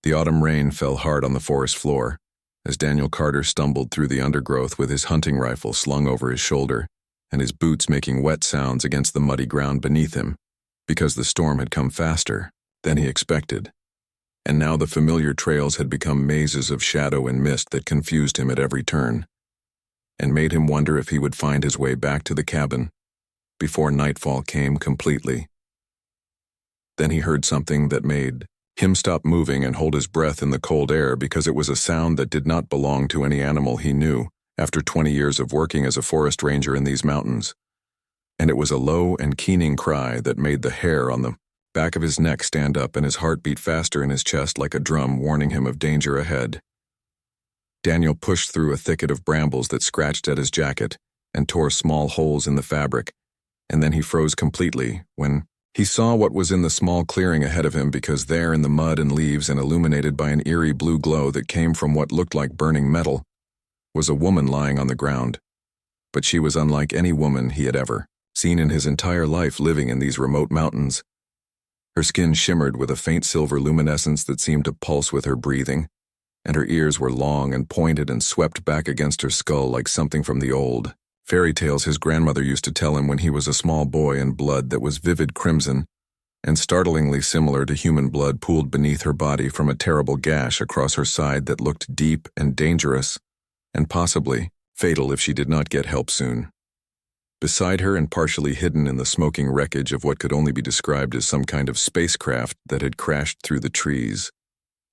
The autumn rain fell hard on the forest floor, as Daniel Carter stumbled through the undergrowth with his hunting rifle slung over his shoulder, and his boots making wet sounds against the muddy ground beneath him, because the storm had come faster than he expected. And now the familiar trails had become mazes of shadow and mist that confused him at every turn, and made him wonder if he would find his way back to the cabin before nightfall came completely. Then he heard something that made him stop moving and hold his breath in the cold air, because it was a sound that did not belong to any animal he knew after 20 years of working as a forest ranger in these mountains. And it was a low and keening cry that made the hair on the back of his neck stand up and his heart beat faster in his chest like a drum warning him of danger ahead. Daniel pushed through a thicket of brambles that scratched at his jacket and tore small holes in the fabric, and then he froze completely when he saw what was in the small clearing ahead of him, because there in the mud and leaves and illuminated by an eerie blue glow that came from what looked like burning metal was a woman lying on the ground. But she was unlike any woman he had ever seen in his entire life living in these remote mountains. Her skin shimmered with a faint silver luminescence that seemed to pulse with her breathing, and her ears were long and pointed and swept back against her skull like something from the old fairy tales his grandmother used to tell him when he was a small boy, in blood that was vivid crimson and startlingly similar to human blood pooled beneath her body from a terrible gash across her side that looked deep and dangerous, and possibly fatal if she did not get help soon. Beside her, and partially hidden in the smoking wreckage of what could only be described as some kind of spacecraft that had crashed through the trees,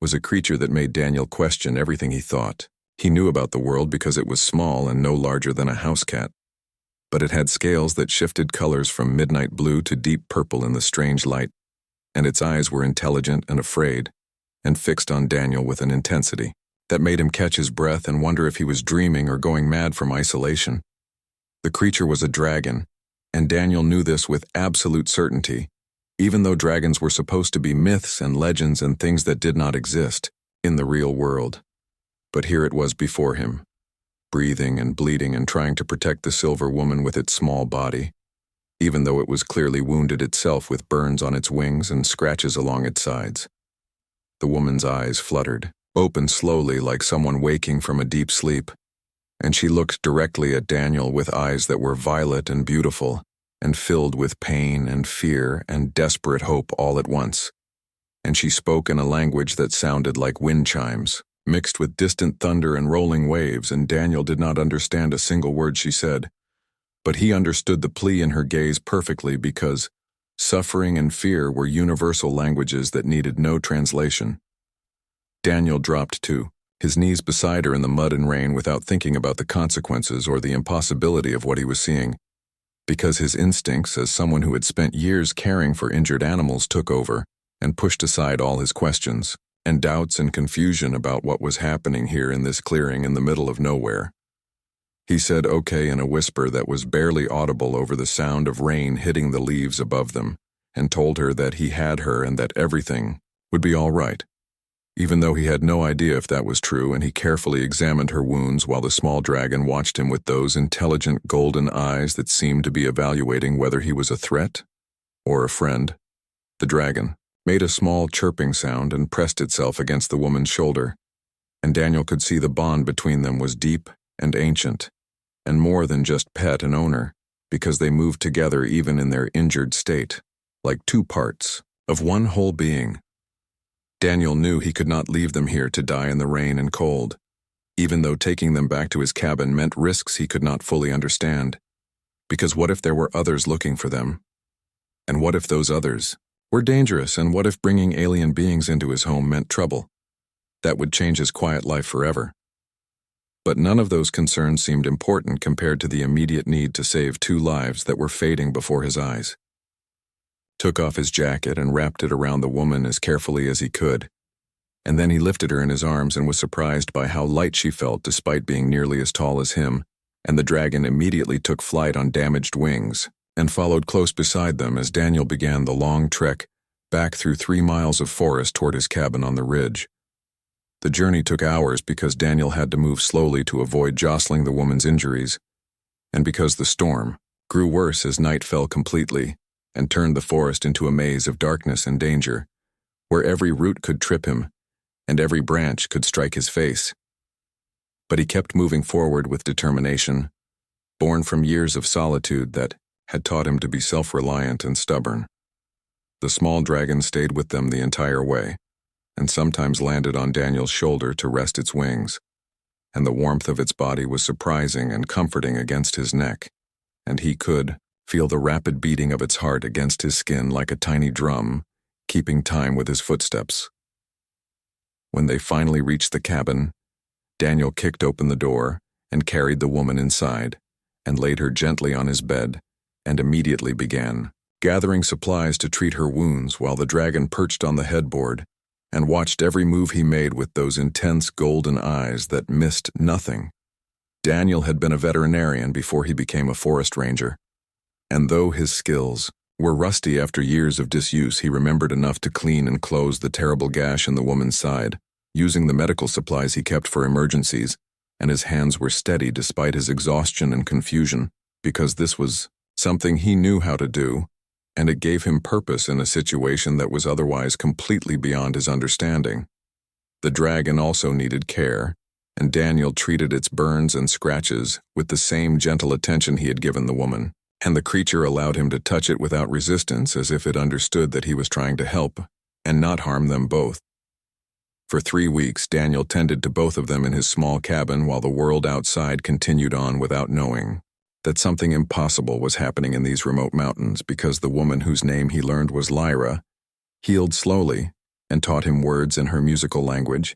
was a creature that made Daniel question everything he thought. He knew about the world because it was small and no larger than a house cat, but it had scales that shifted colors from midnight blue to deep purple in the strange light, and its eyes were intelligent and afraid, and fixed on Daniel with an intensity that made him catch his breath and wonder if he was dreaming or going mad from isolation. The creature was a dragon, and Daniel knew this with absolute certainty, even though dragons were supposed to be myths and legends and things that did not exist in the real world. But here it was before him, breathing and bleeding and trying to protect the silver woman with its small body, even though it was clearly wounded itself with burns on its wings and scratches along its sides. The woman's eyes fluttered, opened slowly like someone waking from a deep sleep, and she looked directly at Daniel with eyes that were violet and beautiful and filled with pain and fear and desperate hope all at once. And she spoke in a language that sounded like wind chimes, mixed with distant thunder and rolling waves, and Daniel did not understand a single word she said. But he understood the plea in her gaze perfectly, because suffering and fear were universal languages that needed no translation. Daniel dropped to his knees beside her in the mud and rain without thinking about the consequences or the impossibility of what he was seeing, because his instincts as someone who had spent years caring for injured animals took over and pushed aside all his questions and doubts and confusion about what was happening here in this clearing in the middle of nowhere. He said okay in a whisper that was barely audible over the sound of rain hitting the leaves above them, and told her that he had her and that everything would be all right, even though he had no idea if that was true, and he carefully examined her wounds while the small dragon watched him with those intelligent golden eyes that seemed to be evaluating whether he was a threat or a friend. The dragon made a small chirping sound and pressed itself against the woman's shoulder, and Daniel could see the bond between them was deep and ancient, and more than just pet and owner, because they moved together even in their injured state, like two parts of one whole being. Daniel knew he could not leave them here to die in the rain and cold, even though taking them back to his cabin meant risks he could not fully understand, because what if there were others looking for them? And what if those others were dangerous, and what if bringing alien beings into his home meant trouble? That would change his quiet life forever. But none of those concerns seemed important compared to the immediate need to save two lives that were fading before his eyes. Took off his jacket and wrapped it around the woman as carefully as he could, and then he lifted her in his arms and was surprised by how light she felt despite being nearly as tall as him, and the dragon immediately took flight on damaged wings and followed close beside them as Daniel began the long trek back through 3 miles of forest toward his cabin on the ridge. The journey took hours because Daniel had to move slowly to avoid jostling the woman's injuries, and because the storm grew worse as night fell completely and turned the forest into a maze of darkness and danger, where every root could trip him, and every branch could strike his face. But he kept moving forward with determination, born from years of solitude that had taught him to be self-reliant and stubborn. The small dragon stayed with them the entire way, and sometimes landed on Daniel's shoulder to rest its wings, and the warmth of its body was surprising and comforting against his neck, and he could feel the rapid beating of its heart against his skin like a tiny drum, keeping time with his footsteps. When they finally reached the cabin, Daniel kicked open the door and carried the woman inside, and laid her gently on his bed, and immediately began gathering supplies to treat her wounds while the dragon perched on the headboard and watched every move he made with those intense golden eyes that missed nothing. Daniel had been a veterinarian before he became a forest ranger, and though his skills were rusty after years of disuse, he remembered enough to clean and close the terrible gash in the woman's side, using the medical supplies he kept for emergencies, and his hands were steady despite his exhaustion and confusion, because this was something he knew how to do, and it gave him purpose in a situation that was otherwise completely beyond his understanding. The dragon also needed care, and Daniel treated its burns and scratches with the same gentle attention he had given the woman, and the creature allowed him to touch it without resistance, as if it understood that he was trying to help and not harm them both. For 3 weeks, Daniel tended to both of them in his small cabin while the world outside continued on without knowing that something impossible was happening in these remote mountains, because the woman whose name he learned was Lyra healed slowly and taught him words in her musical language,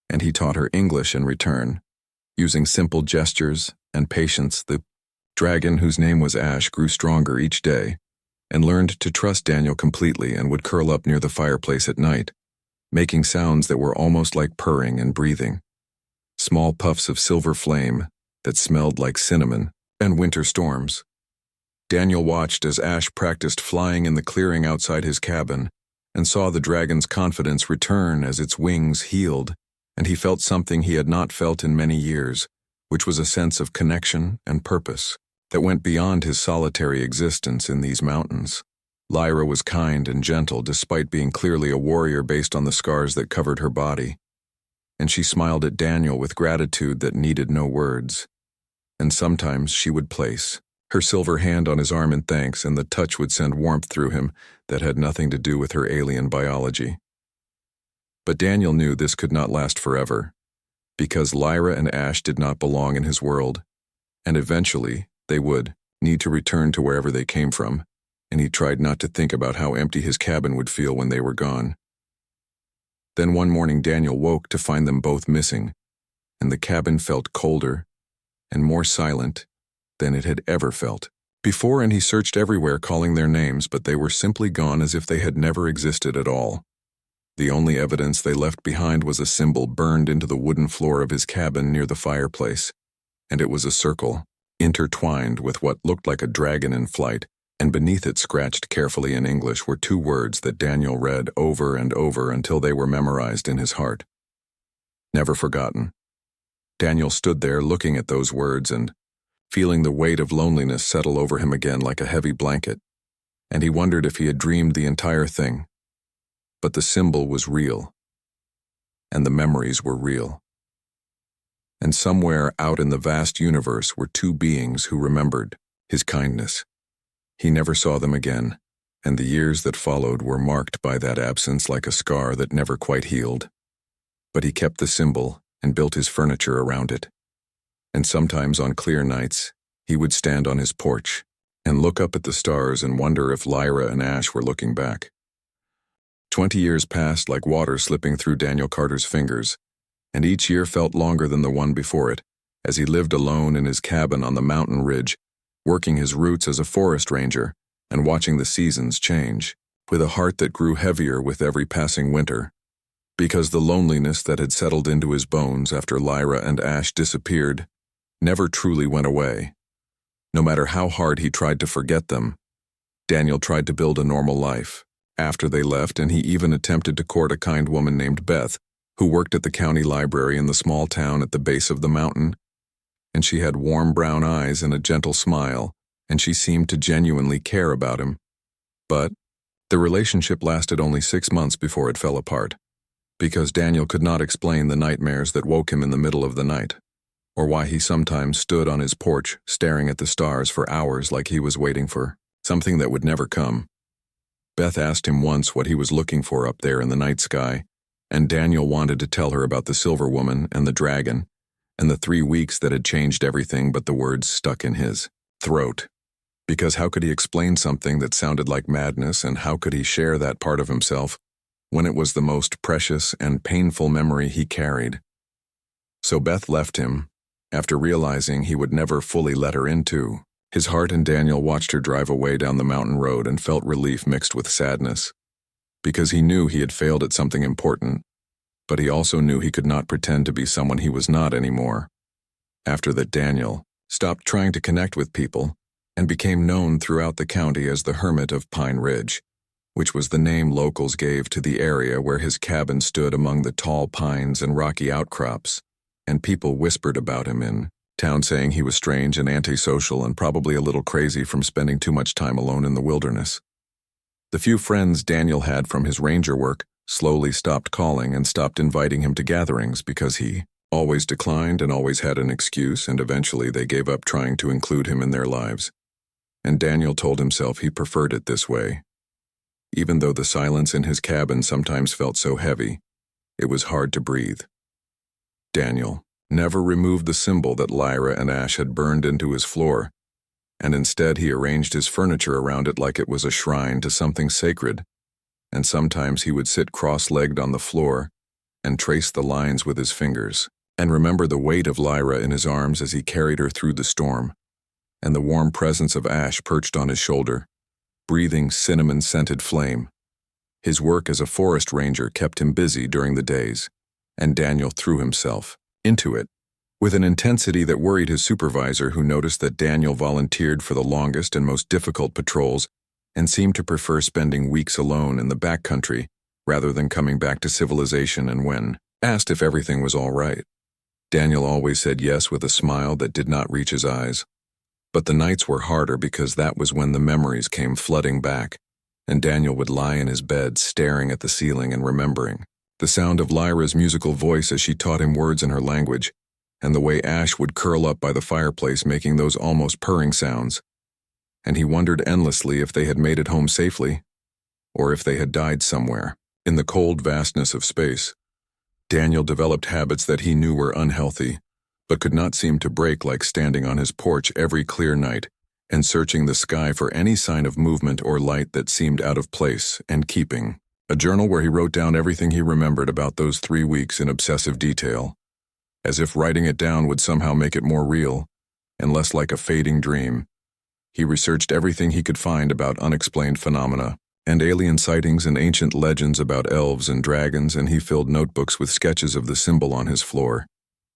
and he taught her English in return. Using simple gestures and patience, the dragon, whose name was Ash, grew stronger each day and learned to trust Daniel completely, and would curl up near the fireplace at night, making sounds that were almost like purring and breathing. Small puffs of silver flame that smelled like cinnamon and winter storms. Daniel watched as Ash practiced flying in the clearing outside his cabin, and saw the dragon's confidence return as its wings healed, and he felt something he had not felt in many years, which was a sense of connection and purpose that went beyond his solitary existence in these mountains. Lyra was kind and gentle despite being clearly a warrior based on the scars that covered her body, and she smiled at Daniel with gratitude that needed no words. And sometimes she would place her silver hand on his arm in thanks, and the touch would send warmth through him that had nothing to do with her alien biology. But Daniel knew this could not last forever, because Lyra and Ash did not belong in his world, and eventually they would need to return to wherever they came from, and he tried not to think about how empty his cabin would feel when they were gone. Then one morning Daniel woke to find them both missing, and the cabin felt colder and more silent than it had ever felt before, and he searched everywhere calling their names, but they were simply gone as if they had never existed at all. The only evidence they left behind was a symbol burned into the wooden floor of his cabin near the fireplace, and it was a circle, intertwined with what looked like a dragon in flight, and beneath it, scratched carefully in English, were 2 words that Daniel read over and over until they were memorized in his heart. Never forgotten. Daniel stood there looking at those words and feeling the weight of loneliness settle over him again like a heavy blanket, and he wondered if he had dreamed the entire thing. But the symbol was real, and the memories were real. And somewhere out in the vast universe were 2 beings who remembered his kindness. He never saw them again, and the years that followed were marked by that absence like a scar that never quite healed. But he kept the symbol and built his furniture around it. And sometimes on clear nights, he would stand on his porch and look up at the stars and wonder if Lyra and Ash were looking back. 20 years passed like water slipping through Daniel Carter's fingers, and each year felt longer than the one before it, as he lived alone in his cabin on the mountain ridge, working his roots as a forest ranger and watching the seasons change, with a heart that grew heavier with every passing winter, because the loneliness that had settled into his bones after Lyra and Ash disappeared never truly went away. No matter how hard he tried to forget them, Daniel tried to build a normal life after they left, and he even attempted to court a kind woman named Beth, who worked at the county library in the small town at the base of the mountain. And she had warm brown eyes and a gentle smile, and she seemed to genuinely care about him. But the relationship lasted only 6 months before it fell apart. because Daniel could not explain the nightmares that woke him in the middle of the night, or why he sometimes stood on his porch staring at the stars for hours like he was waiting for something that would never come. Beth asked him once what he was looking for up there in the night sky, and Daniel wanted to tell her about the Silver Woman and the dragon, and the 3 weeks that had changed everything, but the words stuck in his throat. Because how could he explain something that sounded like madness, and how could he share that part of himself when it was the most precious and painful memory he carried? So Beth left him, after realizing he would never fully let her into his heart, and Daniel watched her drive away down the mountain road and felt relief mixed with sadness, because he knew he had failed at something important, but he also knew he could not pretend to be someone he was not anymore. After that, Daniel stopped trying to connect with people and became known throughout the county as the Hermit of Pine Ridge, which was the name locals gave to the area where his cabin stood among the tall pines and rocky outcrops, and people whispered about him in town, saying he was strange and antisocial and probably a little crazy from spending too much time alone in the wilderness. The few friends Daniel had from his ranger work slowly stopped calling and stopped inviting him to gatherings because he always declined and always had an excuse, and eventually they gave up trying to include him in their lives. And Daniel told himself he preferred it this way. Even though the silence in his cabin sometimes felt so heavy, it was hard to breathe. Daniel never removed the symbol that Lyra and Ash had burned into his floor, and instead he arranged his furniture around it like it was a shrine to something sacred, and sometimes he would sit cross-legged on the floor and trace the lines with his fingers, and remember the weight of Lyra in his arms as he carried her through the storm, and the warm presence of Ash perched on his shoulder, breathing cinnamon-scented flame. His work as a forest ranger kept him busy during the days, and Daniel threw himself into it with an intensity that worried his supervisor, who noticed that Daniel volunteered for the longest and most difficult patrols and seemed to prefer spending weeks alone in the backcountry rather than coming back to civilization. And when asked if everything was all right, Daniel always said yes with a smile that did not reach his eyes. But the nights were harder because that was when the memories came flooding back, and Daniel would lie in his bed staring at the ceiling and remembering the sound of Lyra's musical voice as she taught him words in her language, and the way Ash would curl up by the fireplace making those almost purring sounds. And he wondered endlessly if they had made it home safely, or if they had died somewhere in the cold vastness of space. Daniel developed habits that he knew were unhealthy, but could not seem to break, like standing on his porch every clear night and searching the sky for any sign of movement or light that seemed out of place, and keeping a journal where he wrote down everything he remembered about those 3 weeks in obsessive detail, as if writing it down would somehow make it more real and less like a fading dream. He researched everything he could find about unexplained phenomena and alien sightings and ancient legends about elves and dragons, and he filled notebooks with sketches of the symbol on his floor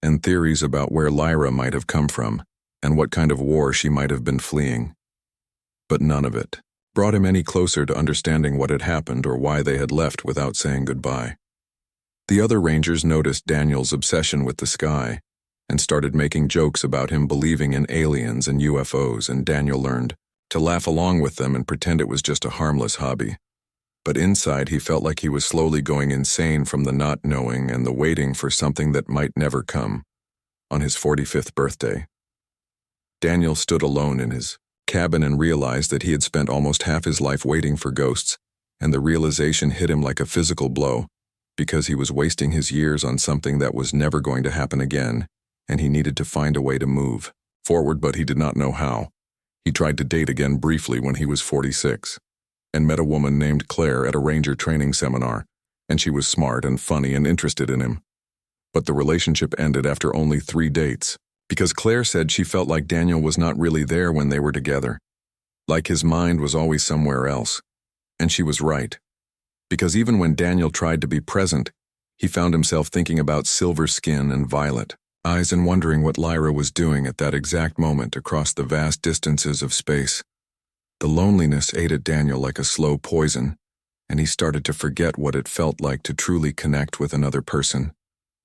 and theories about where Lyra might have come from and what kind of war she might have been fleeing. But none of it brought him any closer to understanding what had happened or why they had left without saying goodbye. The other rangers noticed Daniel's obsession with the sky and started making jokes about him believing in aliens and UFOs, and Daniel learned to laugh along with them and pretend it was just a harmless hobby. But inside he felt like he was slowly going insane from the not knowing and the waiting for something that might never come. On his 45th birthday, Daniel stood alone in his cabin and realized that he had spent almost half his life waiting for ghosts, and the realization hit him like a physical blow, because he was wasting his years on something that was never going to happen again, and he needed to find a way to move forward, but he did not know how. He tried to date again briefly when he was 46, and met a woman named Claire at a ranger training seminar, and she was smart and funny and interested in him. But the relationship ended after only 3 dates, because Claire said she felt like Daniel was not really there when they were together, like his mind was always somewhere else. And she was right, because even when Daniel tried to be present, he found himself thinking about silver skin and violet eyes and wondering what Lyra was doing at that exact moment across the vast distances of space. The loneliness ate at Daniel like a slow poison, and he started to forget what it felt like to truly connect with another person.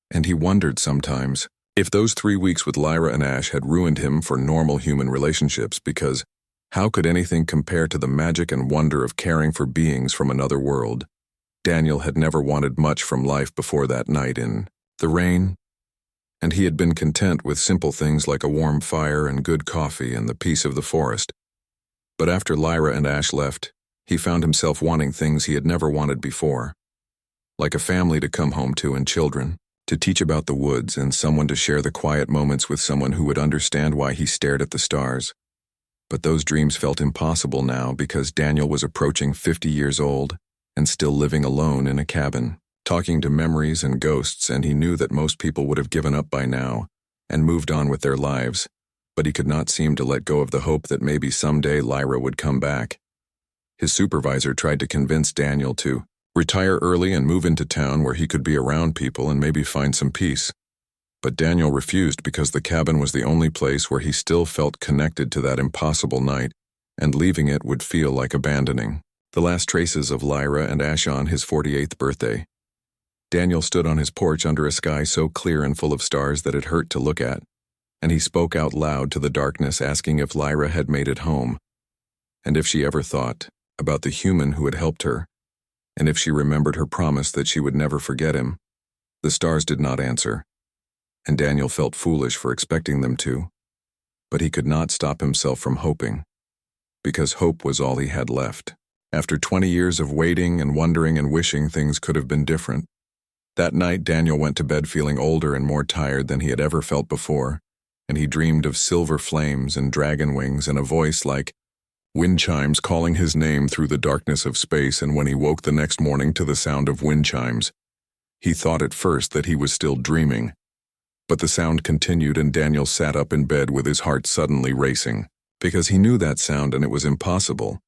And he wondered sometimes if those 3 weeks with Lyra and Ash had ruined him for normal human relationships, because how could anything compare to the magic and wonder of caring for beings from another world? Daniel had never wanted much from life before that night in the rain, and he had been content with simple things like a warm fire and good coffee and the peace of the forest. But after Lyra and Ash left, he found himself wanting things he had never wanted before, like a family to come home to and children, to teach about the woods and someone to share the quiet moments with someone who would understand why he stared at the stars. But those dreams felt impossible now because Daniel was approaching 50 years old and still living alone in a cabin, talking to memories and ghosts, and he knew that most people would have given up by now and moved on with their lives, but he could not seem to let go of the hope that maybe someday Lyra would come back. His supervisor tried to convince Daniel to retire early and move into town where he could be around people and maybe find some peace. But Daniel refused because the cabin was the only place where he still felt connected to that impossible night, and leaving it would feel like abandoning the last traces of Lyra and Ash on his 48th birthday. Daniel stood on his porch under a sky so clear and full of stars that it hurt to look at, and he spoke out loud to the darkness asking if Lyra had made it home, and if she ever thought about the human who had helped her, and if she remembered her promise that she would never forget him. The stars did not answer, and Daniel felt foolish for expecting them to, but he could not stop himself from hoping, because hope was all he had left. After 20 years of waiting and wondering and wishing things could have been different, that night Daniel went to bed feeling older and more tired than he had ever felt before, and he dreamed of silver flames and dragon wings and a voice like wind chimes calling his name through the darkness of space. And when he woke the next morning to the sound of wind chimes, he thought at first that he was still dreaming. But the sound continued and Daniel sat up in bed with his heart suddenly racing, because he knew that sound and it was impossible.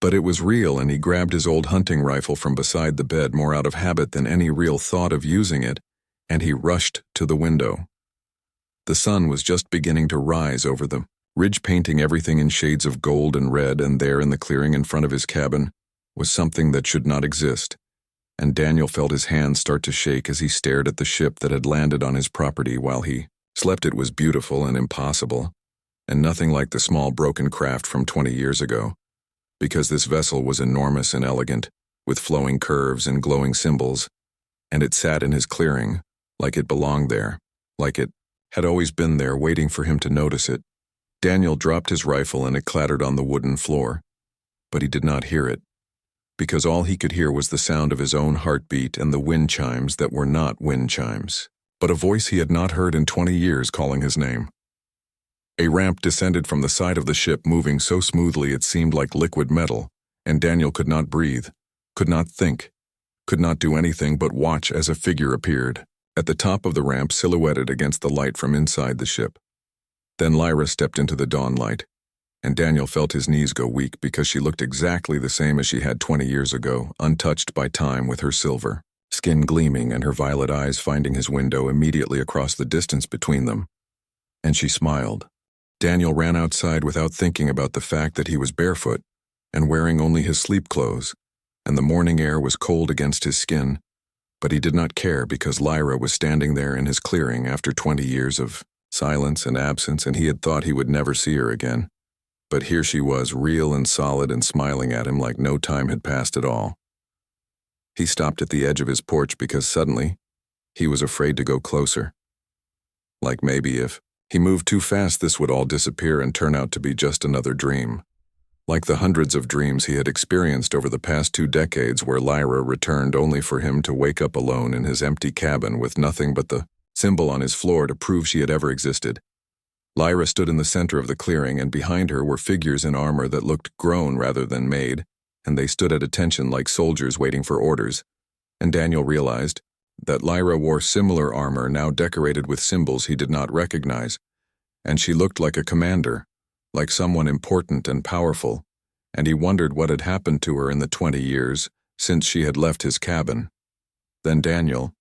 But it was real, and he grabbed his old hunting rifle from beside the bed more out of habit than any real thought of using it, and he rushed to the window. The sun was just beginning to rise over the ridge, painting everything in shades of gold and red, and there in the clearing in front of his cabin was something that should not exist, and Daniel felt his hands start to shake as he stared at the ship that had landed on his property while he slept. It was beautiful and impossible, and nothing like the small broken craft from 20 years ago, because this vessel was enormous and elegant, with flowing curves and glowing symbols, and it sat in his clearing, like it belonged there, like it had always been there waiting for him to notice it. Daniel dropped his rifle and it clattered on the wooden floor, but he did not hear it, because all he could hear was the sound of his own heartbeat and the wind chimes that were not wind chimes, but a voice he had not heard in 20 years calling his name. A ramp descended from the side of the ship, moving so smoothly it seemed like liquid metal, and Daniel could not breathe, could not think, could not do anything but watch as a figure appeared at the top of the ramp, silhouetted against the light from inside the ship. Then Lyra stepped into the dawn light, and Daniel felt his knees go weak because she looked exactly the same as she had 20 years ago, untouched by time, with her silver skin gleaming and her violet eyes finding his window immediately across the distance between them. And she smiled. Daniel ran outside without thinking about the fact that he was barefoot and wearing only his sleep clothes, and the morning air was cold against his skin, but he did not care because Lyra was standing there in his clearing after 20 years of silence and absence, and he had thought he would never see her again. But here she was, real and solid and smiling at him like no time had passed at all. He stopped at the edge of his porch because suddenly he was afraid to go closer. Like maybe if he moved too fast, this would all disappear and turn out to be just another dream. Like the hundreds of dreams he had experienced over the past 2 decades where Lyra returned only for him to wake up alone in his empty cabin with nothing but the symbol on his floor to prove she had ever existed. Lyra stood in the center of the clearing, and behind her were figures in armor that looked grown rather than made, and they stood at attention like soldiers waiting for orders. And Daniel realized that Lyra wore similar armor now decorated with symbols he did not recognize, and she looked like a commander, like someone important and powerful, and he wondered what had happened to her in the 20 years since she had left his cabin. Then Daniel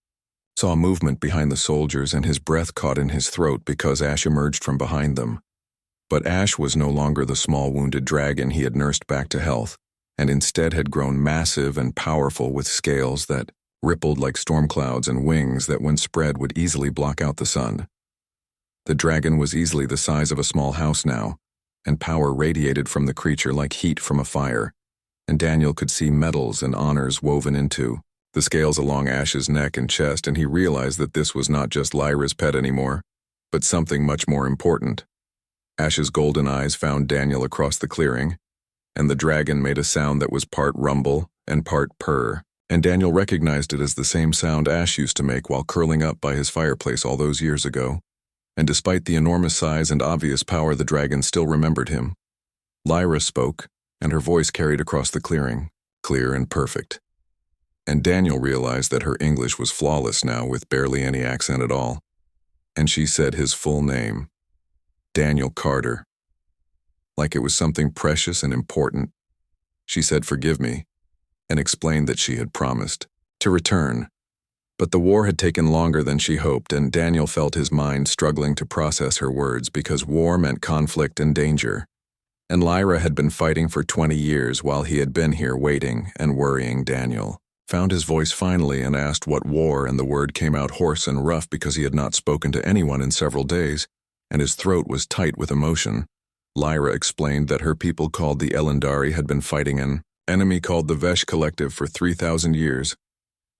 saw movement behind the soldiers, and his breath caught in his throat because Ash emerged from behind them. But Ash was no longer the small wounded dragon he had nursed back to health, and instead had grown massive and powerful with scales that rippled like storm clouds and wings that when spread would easily block out the sun. The dragon was easily the size of a small house now, and power radiated from the creature like heat from a fire, and Daniel could see medals and honors woven into the scales along Ash's neck and chest, and he realized that this was not just Lyra's pet anymore, but something much more important. Ash's golden eyes found Daniel across the clearing, and the dragon made a sound that was part rumble and part purr, and Daniel recognized it as the same sound Ash used to make while curling up by his fireplace all those years ago. And despite the enormous size and obvious power, the dragon still remembered him. Lyra spoke, and her voice carried across the clearing, clear and perfect. And Daniel realized that her English was flawless now, with barely any accent at all. And she said his full name, Daniel Carter. Like it was something precious and important. She said, "Forgive me," and explained that she had promised to return. But the war had taken longer than she hoped, and Daniel felt his mind struggling to process her words, because war meant conflict and danger. And Lyra had been fighting for 20 years while he had been here waiting and worrying. Daniel found his voice finally and asked what war, and the word came out hoarse and rough because he had not spoken to anyone in several days, and his throat was tight with emotion. Lyra explained that her people called the Elendari had been fighting an enemy called the Vesh Collective for 3,000 years.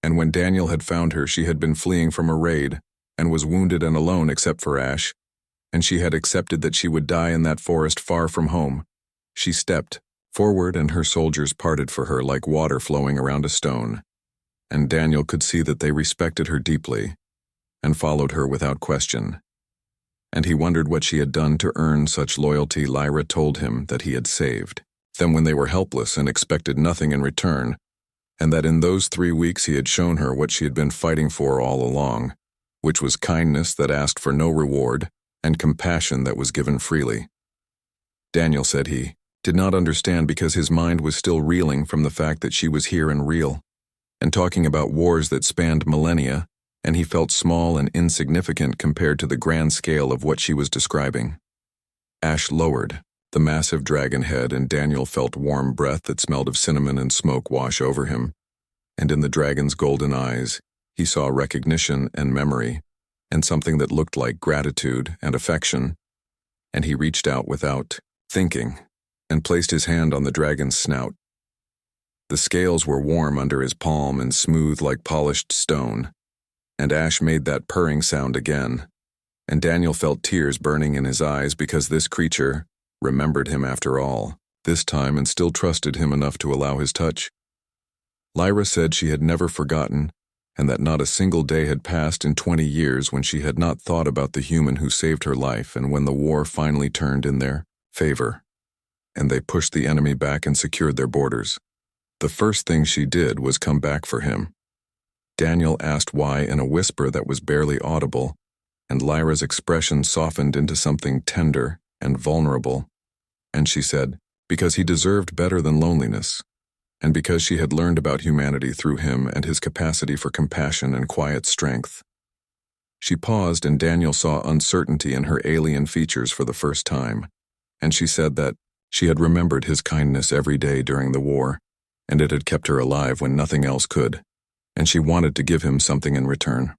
And when Daniel had found her, she had been fleeing from a raid and was wounded and alone except for Ash, and she had accepted that she would die in that forest far from home. She stepped forward, and her soldiers parted for her like water flowing around a stone, and Daniel could see that they respected her deeply and followed her without question. And he wondered what she had done to earn such loyalty. Lyra told him that he had saved them when they were helpless and expected nothing in return, and that in those 3 weeks he had shown her what she had been fighting for all along, which was kindness that asked for no reward and compassion that was given freely. Daniel said he did not understand because his mind was still reeling from the fact that she was here and real, and talking about wars that spanned millennia, and he felt small and insignificant compared to the grand scale of what she was describing. Ash lowered the massive dragon head, and Daniel felt warm breath that smelled of cinnamon and smoke wash over him, and in the dragon's golden eyes he saw recognition and memory, and something that looked like gratitude and affection, and he reached out without thinking and placed his hand on the dragon's snout. The scales were warm under his palm and smooth like polished stone, and Ash made that purring sound again, and Daniel felt tears burning in his eyes because this creature remembered him after all, this time, and still trusted him enough to allow his touch. Lyra said she had never forgotten, and that not a single day had passed in 20 years when she had not thought about the human who saved her life, and when the war finally turned in their favor, and they pushed the enemy back and secured their borders. The first thing she did was come back for him. Daniel asked why in a whisper that was barely audible, and Lyra's expression softened into something tender and vulnerable, and she said, because he deserved better than loneliness, and because she had learned about humanity through him and his capacity for compassion and quiet strength. She paused, and Daniel saw uncertainty in her alien features for the first time, and she said that she had remembered his kindness every day during the war, and it had kept her alive when nothing else could, and she wanted to give him something in return.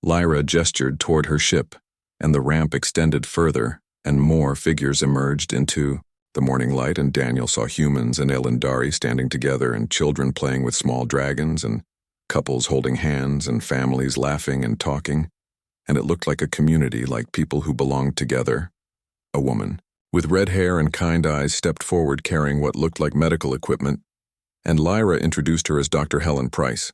Lyra gestured toward her ship, and the ramp extended further, and more figures emerged into the morning light, and Daniel saw humans and Elendari standing together, and children playing with small dragons, and couples holding hands, and families laughing and talking, and it looked like a community, like people who belonged together. A woman with red hair and kind eyes stepped forward carrying what looked like medical equipment, and Lyra introduced her as Dr. Helen Price,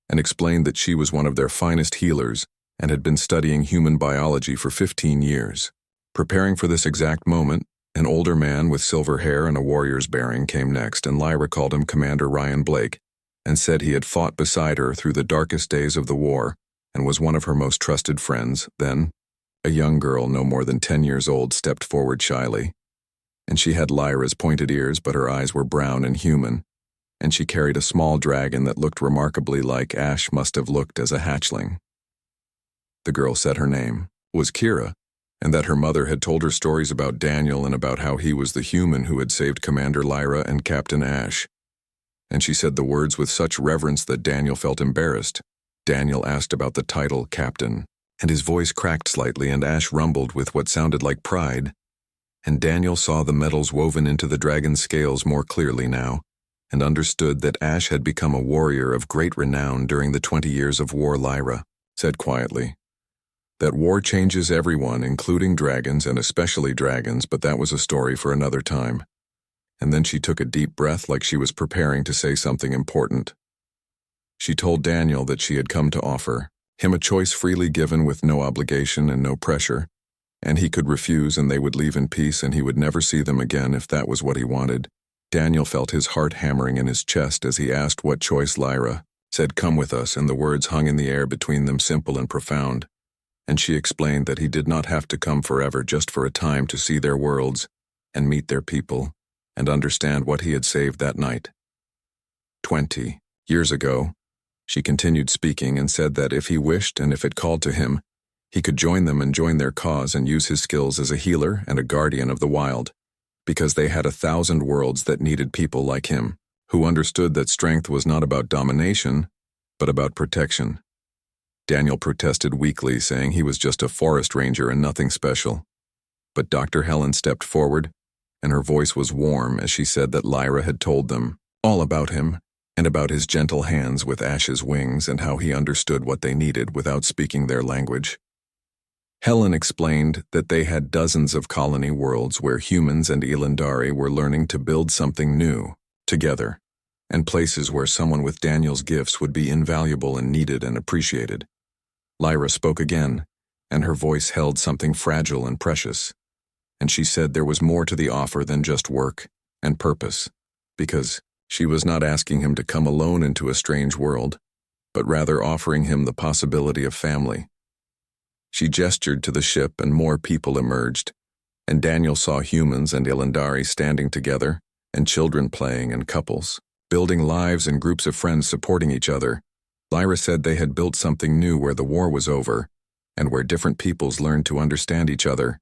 and explained that she was one of their finest healers and had been studying human biology for 15 years. Preparing for this exact moment, an older man with silver hair and a warrior's bearing came next, and Lyra called him Commander Ryan Blake, and said he had fought beside her through the darkest days of the war and was one of her most trusted friends. Then, a young girl no more than 10 years old stepped forward shyly, and she had Lyra's pointed ears, but her eyes were brown and human, and she carried a small dragon that looked remarkably like Ash must have looked as a hatchling. The girl said her name was Kira, and that her mother had told her stories about Daniel and about how he was the human who had saved Commander Lyra and Captain Ash. And she said the words with such reverence that Daniel felt embarrassed. Daniel asked about the title Captain, and his voice cracked slightly, and Ash rumbled with what sounded like pride. And Daniel saw the metals woven into the dragon's scales more clearly now, and understood that Ash had become a warrior of great renown during the 20 years of war. Lyra said quietly, "That war changes everyone, including dragons and especially dragons, but that was a story for another time." And then she took a deep breath like she was preparing to say something important. She told Daniel that she had come to offer him a choice freely given with no obligation and no pressure, and he could refuse and they would leave in peace and he would never see them again if that was what he wanted. Daniel felt his heart hammering in his chest as he asked what choice. Lyra said, "Come with us," and the words hung in the air between them, simple and profound. And she explained that he did not have to come forever, just for a time to see their worlds and meet their people and understand what he had saved that night. 20 years ago, she continued speaking and said that if he wished and if it called to him, he could join them and join their cause and use his skills as a healer and a guardian of the wild, because they had 1,000 worlds that needed people like him, who understood that strength was not about domination, but about protection. Daniel protested weakly, saying he was just a forest ranger and nothing special. But Dr. Helen stepped forward, and her voice was warm as she said that Lyra had told them all about him, and about his gentle hands with Ash's wings and how he understood what they needed without speaking their language. Helen explained that they had dozens of colony worlds where humans and Elandari were learning to build something new, together, and places where someone with Daniel's gifts would be invaluable and needed and appreciated. Lyra spoke again, and her voice held something fragile and precious, and she said there was more to the offer than just work and purpose, because she was not asking him to come alone into a strange world, but rather offering him the possibility of family. She gestured to the ship and more people emerged, and Daniel saw humans and Elandari standing together, and children playing and couples, building lives and groups of friends supporting each other. Lyra said they had built something new where the war was over, and where different peoples learned to understand each other,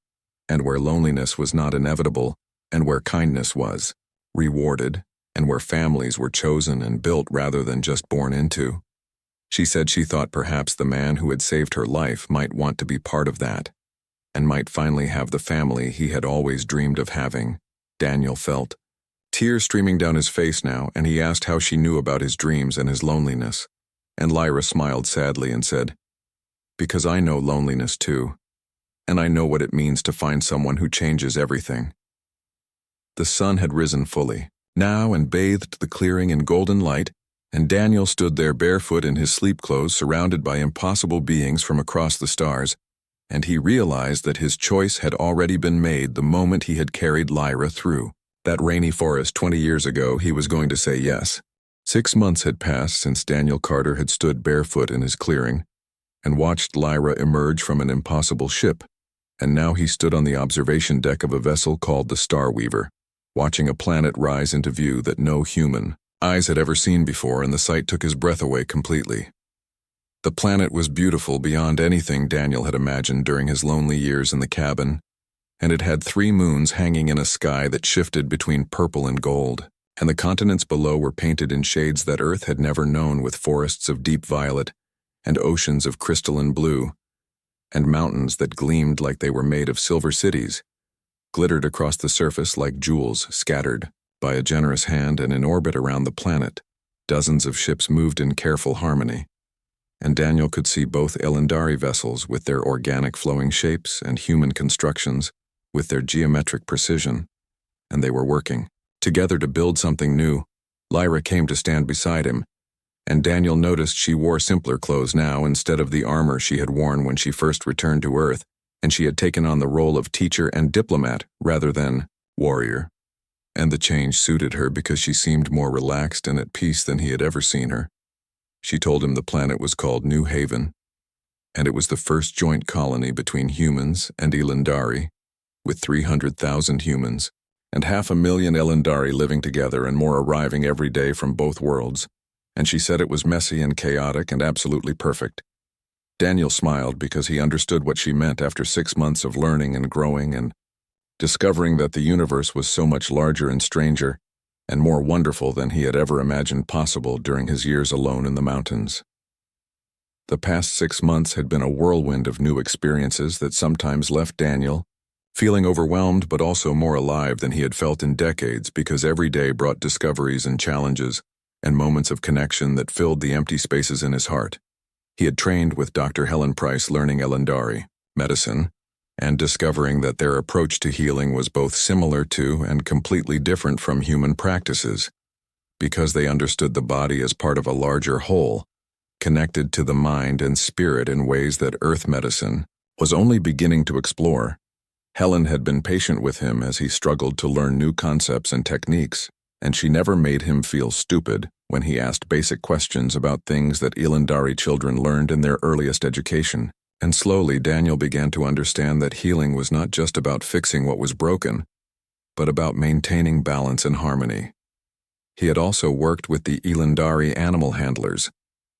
and where loneliness was not inevitable, and where kindness was rewarded, and where families were chosen and built rather than just born into. She said she thought perhaps the man who had saved her life might want to be part of that, and might finally have the family he had always dreamed of having. Daniel felt tears streaming down his face now, and he asked how she knew about his dreams and his loneliness. And Lyra smiled sadly and said, "Because I know loneliness too, and I know what it means to find someone who changes everything." The sun had risen fully now and bathed the clearing in golden light, and Daniel stood there barefoot in his sleep clothes, surrounded by impossible beings from across the stars, and he realized that his choice had already been made the moment he had carried Lyra through that rainy forest 20 years ago. He was going to say yes. 6 months had passed since Daniel Carter had stood barefoot in his clearing and watched Lyra emerge from an impossible ship, and now he stood on the observation deck of a vessel called the Star Weaver, watching a planet rise into view that no human eyes had ever seen before, and the sight took his breath away completely. The planet was beautiful beyond anything Daniel had imagined during his lonely years in the cabin, and it had 3 moons hanging in a sky that shifted between purple and gold, and the continents below were painted in shades that Earth had never known, with forests of deep violet and oceans of crystalline blue, and mountains that gleamed like they were made of silver. Cities glittered across the surface like jewels scattered by a generous hand, and in orbit around the planet, dozens of ships moved in careful harmony, and Daniel could see both Elandari vessels with their organic flowing shapes and human constructions with their geometric precision, and they were working together to build something new. Lyra came to stand beside him, and Daniel noticed she wore simpler clothes now instead of the armor she had worn when she first returned to Earth, and she had taken on the role of teacher and diplomat rather than warrior. And the change suited her because she seemed more relaxed and at peace than he had ever seen her. She told him the planet was called New Haven, and it was the first joint colony between humans and Elandari, with 300,000 humans and 500,000 Elandari living together, and more arriving every day from both worlds. And she said it was messy and chaotic and absolutely perfect. Daniel smiled because he understood what she meant after 6 months of learning and growing and discovering that the universe was so much larger and stranger and more wonderful than he had ever imagined possible during his years alone in the mountains. The past 6 months had been a whirlwind of new experiences that sometimes left Daniel feeling overwhelmed but also more alive than he had felt in decades because every day brought discoveries and challenges and moments of connection that filled the empty spaces in his heart. He had trained with Dr. Helen Price learning Elendari, medicine, and discovering that their approach to healing was both similar to and completely different from human practices, because they understood the body as part of a larger whole, connected to the mind and spirit in ways that earth medicine was only beginning to explore. Helen had been patient with him as he struggled to learn new concepts and techniques, and she never made him feel stupid when he asked basic questions about things that Elendari children learned in their earliest education. And slowly Daniel began to understand that healing was not just about fixing what was broken, but about maintaining balance and harmony. He had also worked with the Elendari animal handlers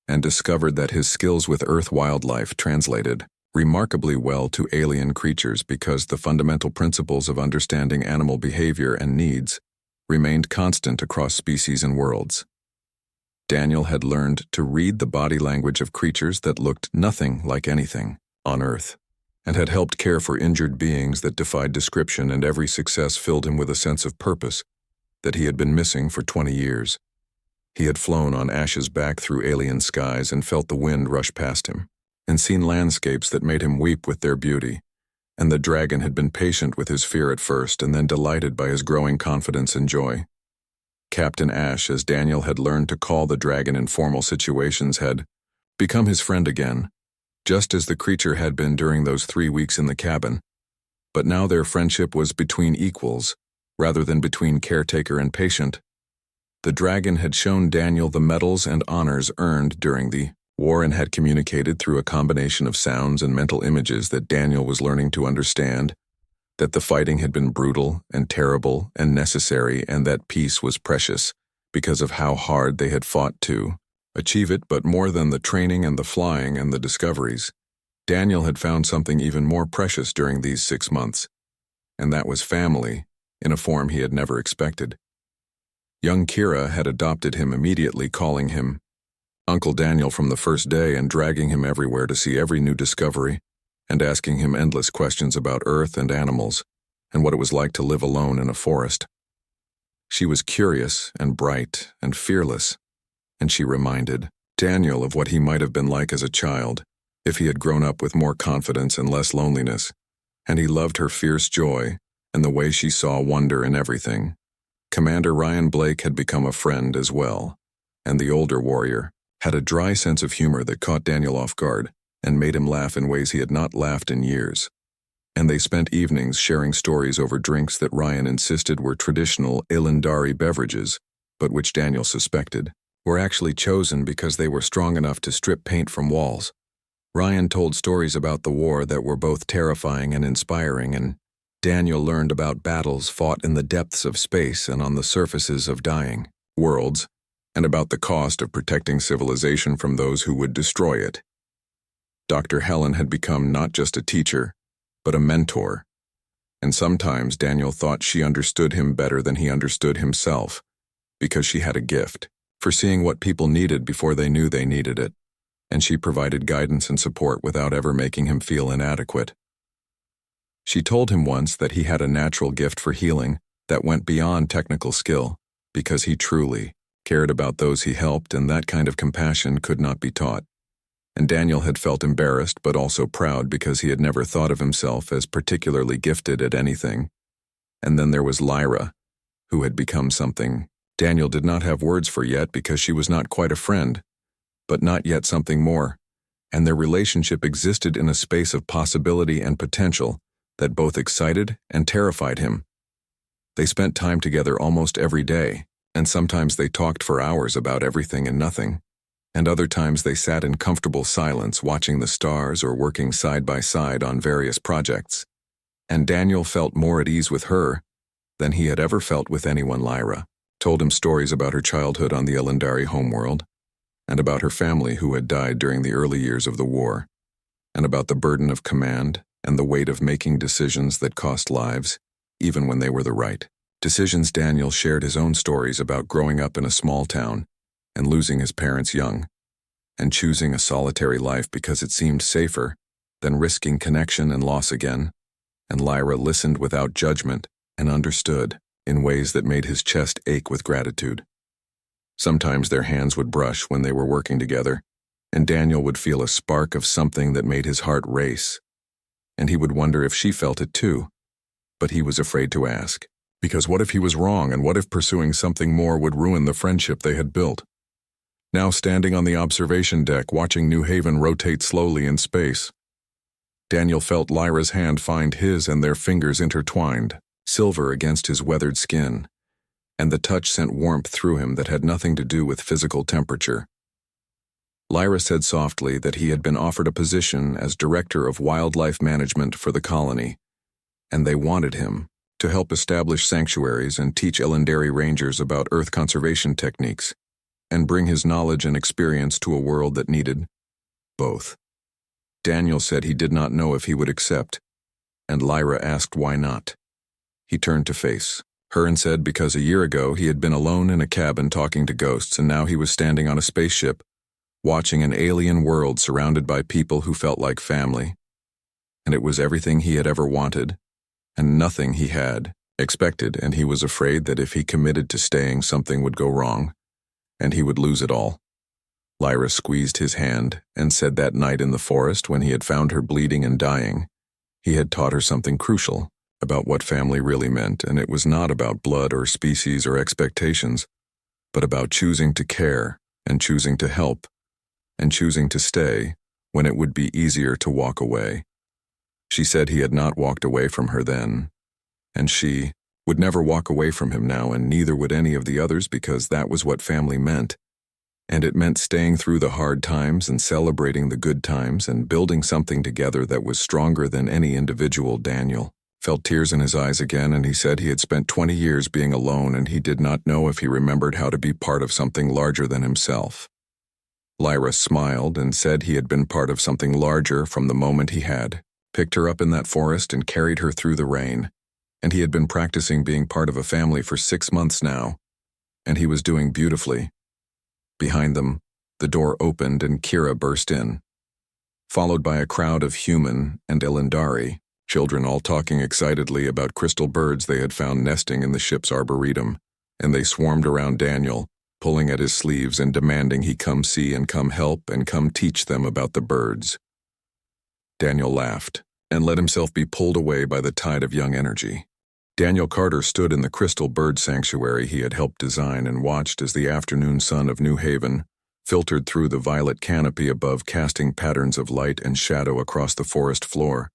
and discovered that his skills with earth wildlife translated remarkably well to alien creatures because the fundamental principles of understanding animal behavior and needs remained constant across species and worlds. Daniel had learned to read the body language of creatures that looked nothing like anything on Earth, and had helped care for injured beings that defied description, and every success filled him with a sense of purpose that he had been missing for 20 years. He had flown on Ash's back through alien skies and felt the wind rush past him, and seen landscapes that made him weep with their beauty, and the dragon had been patient with his fear at first and then delighted by his growing confidence and joy. Captain Ash, as Daniel had learned to call the dragon in formal situations, had become his friend again, just as the creature had been during those 3 weeks in the cabin. But now their friendship was between equals, rather than between caretaker and patient. The dragon had shown Daniel the medals and honors earned during the war and had communicated through a combination of sounds and mental images that Daniel was learning to understand, that the fighting had been brutal and terrible and necessary, and that peace was precious because of how hard they had fought to achieve it. But more than the training and the flying and the discoveries, Daniel had found something even more precious during these 6 months, and that was family in a form he had never expected. Young Kira had adopted him immediately, calling him Uncle Daniel from the first day and dragging him everywhere to see every new discovery, and asking him endless questions about Earth and animals, and what it was like to live alone in a forest. She was curious and bright and fearless, and she reminded Daniel of what he might have been like as a child, if he had grown up with more confidence and less loneliness, and he loved her fierce joy and the way she saw wonder in everything. Commander Ryan Blake had become a friend as well, and the older warrior had a dry sense of humor that caught Daniel off guard and made him laugh in ways he had not laughed in years. And they spent evenings sharing stories over drinks that Ryan insisted were traditional Elendari beverages, but which Daniel suspected were actually chosen because they were strong enough to strip paint from walls. Ryan told stories about the war that were both terrifying and inspiring, and Daniel learned about battles fought in the depths of space and on the surfaces of dying worlds, and about the cost of protecting civilization from those who would destroy it. Dr. Helen had become not just a teacher, but a mentor, and sometimes Daniel thought she understood him better than he understood himself, because she had a gift for seeing what people needed before they knew they needed it, and she provided guidance and support without ever making him feel inadequate. She told him once that he had a natural gift for healing that went beyond technical skill, because he truly cared about those he helped, and that kind of compassion could not be taught. And Daniel had felt embarrassed but also proud because he had never thought of himself as particularly gifted at anything. And then there was Lyra, who had become something Daniel did not have words for yet because she was not quite a friend, but not yet something more, and their relationship existed in a space of possibility and potential that both excited and terrified him. They spent time together almost every day, and sometimes they talked for hours about everything and nothing, and other times they sat in comfortable silence watching the stars or working side by side on various projects. And Daniel felt more at ease with her than he had ever felt with anyone. Lyra told him stories about her childhood on the Elendari homeworld, and about her family who had died during the early years of the war, and about the burden of command and the weight of making decisions that cost lives, even when they were the right decisions. Daniel shared his own stories about growing up in a small town and losing his parents young, and choosing a solitary life because it seemed safer than risking connection and loss again, and Lyra listened without judgment and understood in ways that made his chest ache with gratitude. Sometimes their hands would brush when they were working together, and Daniel would feel a spark of something that made his heart race, and he would wonder if she felt it too, but he was afraid to ask. Because what if he was wrong, and what if pursuing something more would ruin the friendship they had built? Now standing on the observation deck watching New Haven rotate slowly in space, Daniel felt Lyra's hand find his and their fingers intertwined, silver against his weathered skin, and the touch sent warmth through him that had nothing to do with physical temperature. Lyra said softly that he had been offered a position as Director of Wildlife Management for the colony, and they wanted him to help establish sanctuaries and teach Elendari rangers about Earth conservation techniques, and bring his knowledge and experience to a world that needed both. Daniel said he did not know if he would accept, and Lyra asked why not. He turned to face her and said because a year ago he had been alone in a cabin talking to ghosts, and now he was standing on a spaceship, watching an alien world surrounded by people who felt like family. And it was everything he had ever wanted, and nothing he had expected, and he was afraid that if he committed to staying, something would go wrong, and he would lose it all. Lyra squeezed his hand and said that night in the forest when he had found her bleeding and dying, he had taught her something crucial about what family really meant, and it was not about blood or species or expectations, but about choosing to care and choosing to help and choosing to stay when it would be easier to walk away. She said he had not walked away from her then, and she would never walk away from him now, and neither would any of the others, because that was what family meant. And it meant staying through the hard times and celebrating the good times and building something together that was stronger than any individual. Daniel felt tears in his eyes again, and he said he had spent 20 years being alone, and he did not know if he remembered how to be part of something larger than himself. Lyra smiled and said he had been part of something larger from the moment he had picked her up in that forest and carried her through the rain, and he had been practicing being part of a family for 6 months now, and he was doing beautifully. Behind them, the door opened and Kira burst in, followed by a crowd of human and Elendari, children all talking excitedly about crystal birds they had found nesting in the ship's arboretum, and they swarmed around Daniel, pulling at his sleeves and demanding he come see and come help and come teach them about the birds. Daniel laughed and let himself be pulled away by the tide of young energy. Daniel Carter stood in the crystal bird sanctuary he had helped design and watched as the afternoon sun of New Haven filtered through the violet canopy above, casting patterns of light and shadow across the forest floor,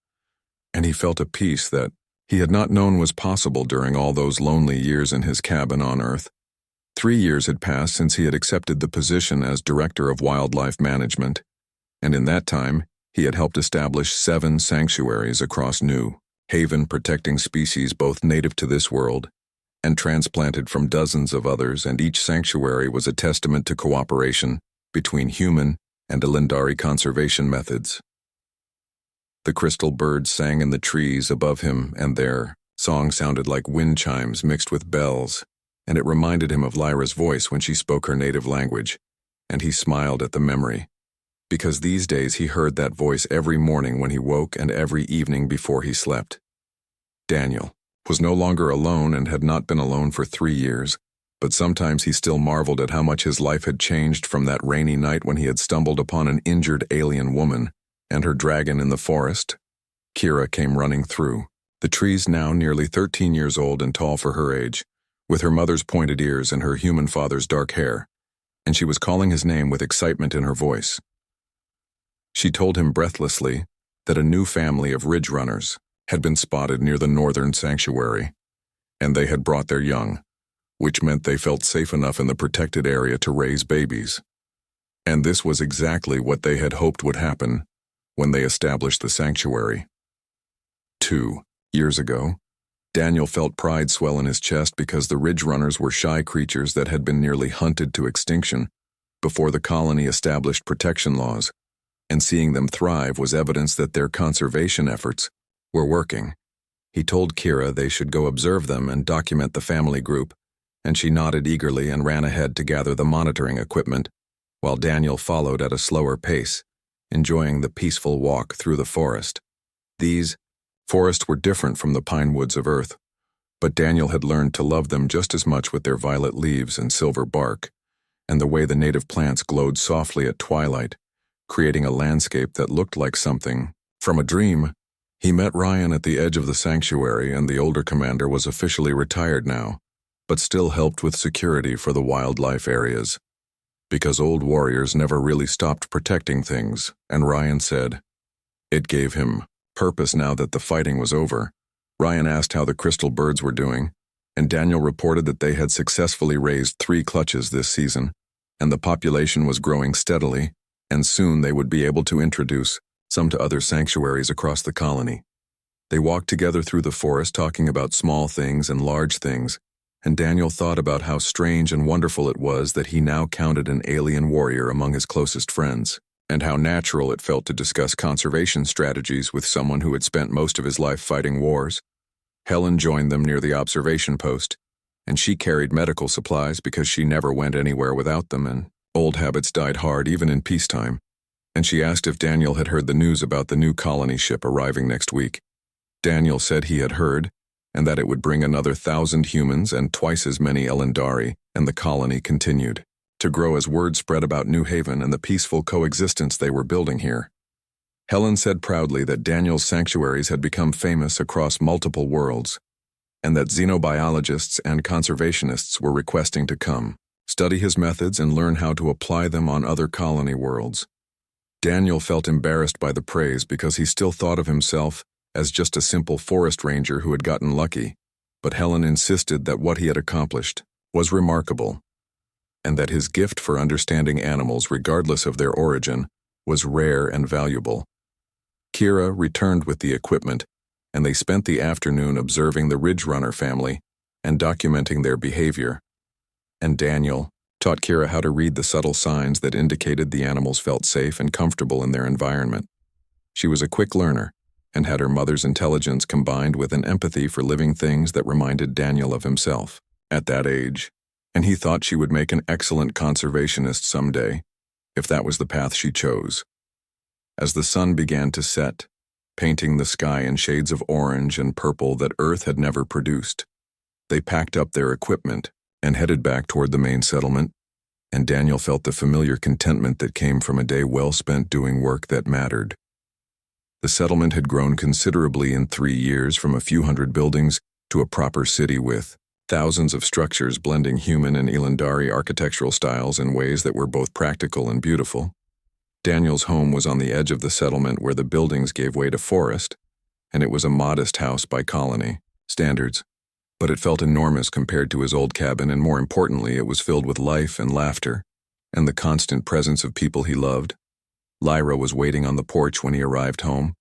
and he felt a peace that he had not known was possible during all those lonely years in his cabin on Earth. 3 years had passed since he had accepted the position as Director of Wildlife Management, and in that time, he had helped establish 7 sanctuaries across New Haven, protecting species both native to this world and transplanted from dozens of others, and each sanctuary was a testament to cooperation between human and Elendari conservation methods. The crystal birds sang in the trees above him, and their song sounded like wind chimes mixed with bells, and it reminded him of Lyra's voice when she spoke her native language, and he smiled at the memory, because these days he heard that voice every morning when he woke and every evening before he slept. Daniel was no longer alone and had not been alone for 3 years, but sometimes he still marveled at how much his life had changed from that rainy night when he had stumbled upon an injured alien woman and her dragon in the forest. Kira came running through the trees, now nearly 13 years old and tall for her age, with her mother's pointed ears and her human father's dark hair, and she was calling his name with excitement in her voice. She told him breathlessly that a new family of ridge runners had been spotted near the northern sanctuary, and they had brought their young, which meant they felt safe enough in the protected area to raise babies. And this was exactly what they had hoped would happen when they established the sanctuary. 2 years ago, Daniel felt pride swell in his chest because the ridge runners were shy creatures that had been nearly hunted to extinction before the colony established protection laws, and seeing them thrive was evidence that their conservation efforts were working. He told Kira they should go observe them and document the family group, and she nodded eagerly and ran ahead to gather the monitoring equipment, while Daniel followed at a slower pace, enjoying the peaceful walk through the forest. These Forests were different from the pine woods of Earth, but Daniel had learned to love them just as much with their violet leaves and silver bark, and the way the native plants glowed softly at twilight, creating a landscape that looked like something from a dream. He met Ryan at the edge of the sanctuary, and the older commander was officially retired now, but still helped with security for the wildlife areas. Because old warriors never really stopped protecting things, and Ryan said it gave him purpose now that the fighting was over. Ryan asked how the crystal birds were doing, and Daniel reported that they had successfully raised 3 clutches this season, and the population was growing steadily, and soon they would be able to introduce some to other sanctuaries across the colony. They walked together through the forest talking about small things and large things, and Daniel thought about how strange and wonderful it was that he now counted an alien warrior among his closest friends, and how natural it felt to discuss conservation strategies with someone who had spent most of his life fighting wars. Helen joined them near the observation post, and she carried medical supplies because she never went anywhere without them, and old habits died hard even in peacetime. And she asked if Daniel had heard the news about the new colony ship arriving next week. Daniel said he had heard, and that it would bring another 1,000 humans and twice as many Elendari, and the colony continued to grow as word spread about New Haven and the peaceful coexistence they were building here. Helen said proudly that Daniel's sanctuaries had become famous across multiple worlds, and that xenobiologists and conservationists were requesting to come, study his methods and learn how to apply them on other colony worlds. Daniel felt embarrassed by the praise because he still thought of himself as just a simple forest ranger who had gotten lucky, but Helen insisted that what he had accomplished was remarkable, and that his gift for understanding animals regardless of their origin was rare and valuable. Kira returned with the equipment, and they spent the afternoon observing the Ridge Runner family and documenting their behavior. And Daniel taught Kira how to read the subtle signs that indicated the animals felt safe and comfortable in their environment. She was a quick learner, and had her mother's intelligence combined with an empathy for living things that reminded Daniel of himself at that age, and he thought she would make an excellent conservationist someday, if that was the path she chose. As the sun began to set, painting the sky in shades of orange and purple that Earth had never produced, they packed up their equipment and headed back toward the main settlement, and Daniel felt the familiar contentment that came from a day well spent doing work that mattered. The settlement had grown considerably in 3 years, from a few hundred buildings to a proper city with thousands of structures blending human and Elendari architectural styles in ways that were both practical and beautiful. Daniel's home was on the edge of the settlement where the buildings gave way to forest, and it was a modest house by colony standards, but it felt enormous compared to his old cabin, and more importantly, it was filled with life and laughter, and the constant presence of people he loved. Lyra was waiting on the porch when he arrived home,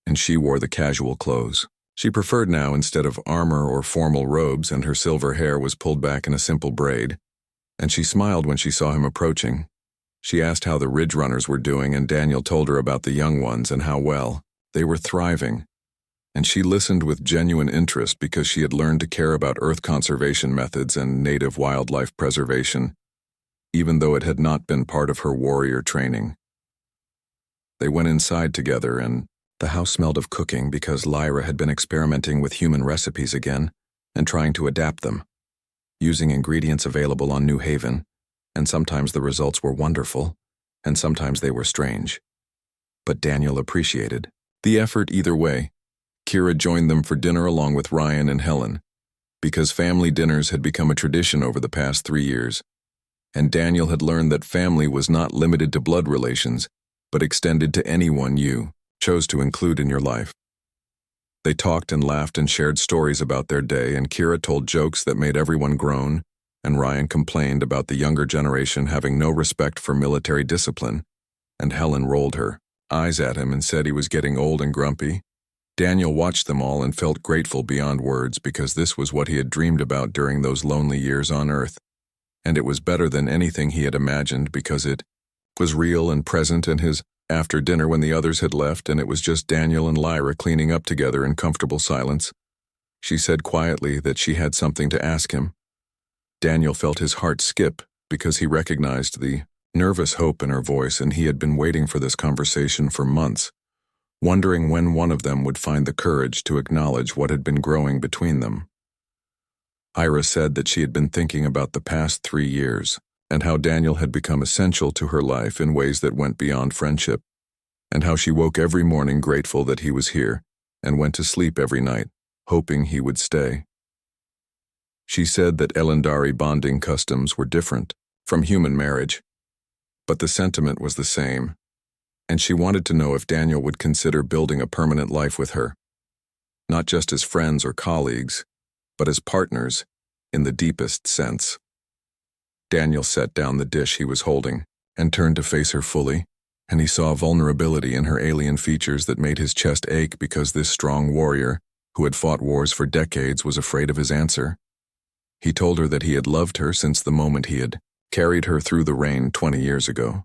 and she wore the casual clothes she preferred now instead of armor or formal robes, and her silver hair was pulled back in a simple braid, and she smiled when she saw him approaching. She asked how the Ridge Runners were doing, and Daniel told her about the young ones and how well they were thriving. And she listened with genuine interest because she had learned to care about Earth conservation methods and native wildlife preservation, even though it had not been part of her warrior training. They went inside together, and the house smelled of cooking because Lyra had been experimenting with human recipes again and trying to adapt them, using ingredients available on New Haven, and sometimes the results were wonderful, and sometimes they were strange. But Daniel appreciated the effort either way. Kira joined them for dinner along with Ryan and Helen, because family dinners had become a tradition over the past 3 years, and Daniel had learned that family was not limited to blood relations, but extended to anyone you chose to include in your life. They talked and laughed and shared stories about their day, and Kira told jokes that made everyone groan, and Ryan complained about the younger generation having no respect for military discipline, and Helen rolled her eyes at him and said he was getting old and grumpy. Daniel watched them all and felt grateful beyond words because this was what he had dreamed about during those lonely years on Earth, and it was better than anything he had imagined because it was real and present in his after dinner when the others had left, and it was just Daniel and Lyra cleaning up together in comfortable silence. She said quietly that she had something to ask him. Daniel felt his heart skip because he recognized the nervous hope in her voice, and he had been waiting for this conversation for months. wondering when one of them would find the courage to acknowledge what had been growing between them. Ira said that she had been thinking about the past 3 years and how Daniel had become essential to her life in ways that went beyond friendship, and how she woke every morning grateful that he was here and went to sleep every night, hoping he would stay. She said that Elendari bonding customs were different from human marriage, but the sentiment was the same, and she wanted to know if Daniel would consider building a permanent life with her, not just as friends or colleagues, but as partners in the deepest sense. Daniel set down the dish he was holding and turned to face her fully, and he saw vulnerability in her alien features that made his chest ache because this strong warrior, who had fought wars for decades, was afraid of his answer. He told her that he had loved her since the moment he had carried her through the rain 20 years ago,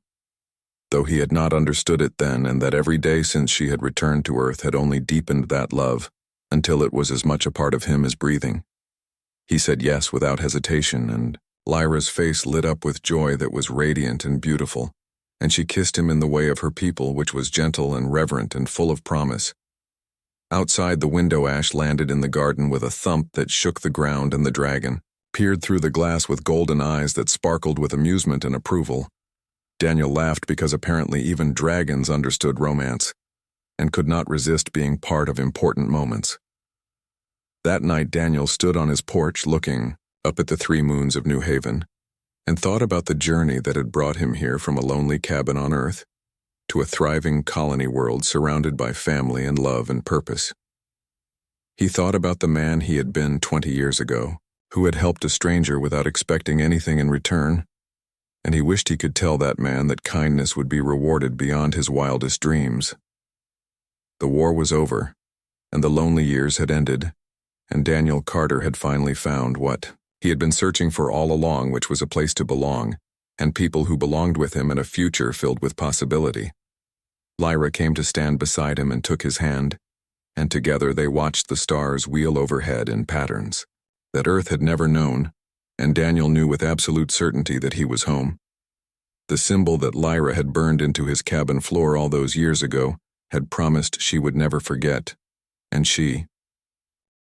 though he had not understood it then, and that every day since she had returned to Earth had only deepened that love, until it was as much a part of him as breathing. He said yes without hesitation, and Lyra's face lit up with joy that was radiant and beautiful, and she kissed him in the way of her people, which was gentle and reverent and full of promise. Outside, the window ash landed in the garden with a thump that shook the ground, and the dragon peered through the glass with golden eyes that sparkled with amusement and approval. Daniel laughed because apparently even dragons understood romance and could not resist being part of important moments. That night, Daniel stood on his porch looking up at the 3 moons of New Haven and thought about the journey that had brought him here from a lonely cabin on Earth to a thriving colony world surrounded by family and love and purpose. He thought about the man he had been 20 years ago, who had helped a stranger without expecting anything in return, and he wished he could tell that man that kindness would be rewarded beyond his wildest dreams. The war was over, and the lonely years had ended, and Daniel Carter had finally found what he had been searching for all along, which was a place to belong, and people who belonged with him, and a future filled with possibility. Lyra came to stand beside him and took his hand, and together they watched the stars wheel overhead in patterns that Earth had never known, and Daniel knew with absolute certainty that he was home. The symbol that Lyra had burned into his cabin floor all those years ago had promised she would never forget, and she